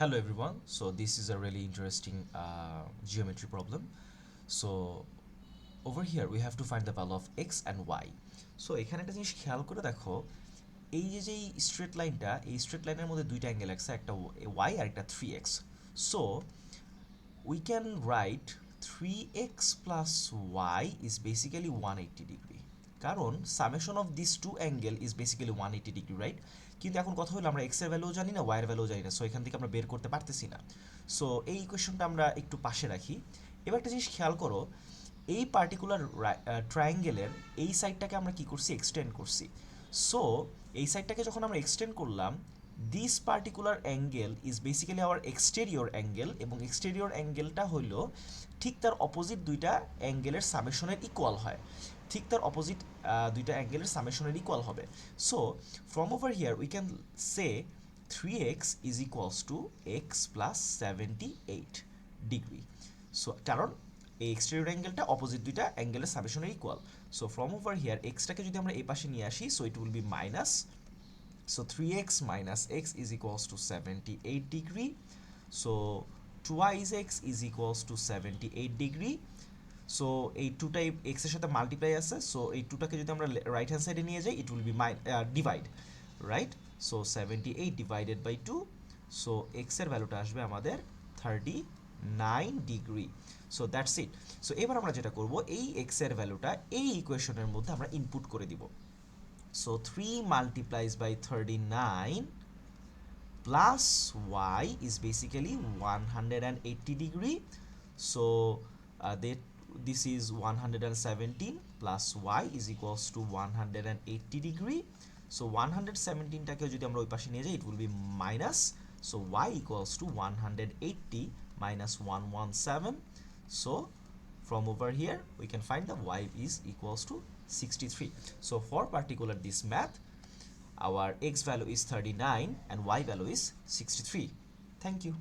Hello everyone. So this is a really interesting geometry problem. So over here we have to find the value of x and y. So এখানে একটা জিনিস খেয়াল করে দেখো, এই যে স্ট্রেট লাইনটা, এই স্ট্রেট লাইনের মধ্যে দুইটা অ্যাঙ্গেল আছে, একটা y আর একটা 3x. So we can write 3x plus y is basically 180 degree. কারণ summation of this to angle is basically 180 degree, right? কিন্তু এখন কথা হলো আমরা এক্স এর ভ্যালু জানি না, ওয়াই এর ভ্যালু জানি না, সো এখান থেকে আমরা বের করতে পারতেছি না। সো এই ইকুয়েশনটা আমরা একটু পাশে রাখি। এবার একটা জিনিস খেয়াল করো, এই পার্টিকুলার ট্রায়াঙ্গেলের এই সাইডটাকে আমরা কি করছি, এক্সটেন্ড করছি। সো এই সাইডটাকে যখন আমরা এক্সটেন্ড করলাম, this particular angle is basically our exterior angle, এবং এক্সটেরিয়র অ্যাঙ্গেলটা হইলো ঠিক তার অপোজিট দুইটা অ্যাঙ্গেলের সামেশনের ইকুয়াল হয়, ঠিক তার অপোজিট দুইটা অ্যাঙ্গেলের সামেশনের ইকুয়াল হবে। So from over here we can say 3x is equals to X plus 78 degree. So কারণ এই এক্সটেরিয়র অ্যাঙ্গেলটা অপোজিট দুইটা অ্যাঙ্গেলের সামেশনের equal. So from over here এক্সটাকে যদি আমরা এই পাশে নিয়ে আসি, so it will be minus, so 3x minus x is equals to 78 degree. So twice x is equals to 78 degree. So এই টুটাই এক্স এর সাথে মাল্টিপ্লাই আছে, সো এই টুটাকে যদি আমরা রাইট হ্যান্ড সাইডে নিয়ে যাই, it will be divide, right? So 78 divided by 2, so x এর ভ্যালুটা আসবে আমাদের 39 degree. So that's it. So এবার আমরা যেটা করব, এই এক্স এর ভ্যালুটা এই ইকুয়েশনের মধ্যে আমরা ইনপুট করে দিব। So 3 multiplies by 39 plus y is basically 180 degree. So this is 117 plus y is equals to 180 degree. So 117 টাকে যদি আমরা ওই পাশে নিয়ে যাই, it will be minus. So y equals to 180 minus 117. So from over here we can find the y is equals to 63. So for particular this math, our x value is 39 and y value is 63. Thank you.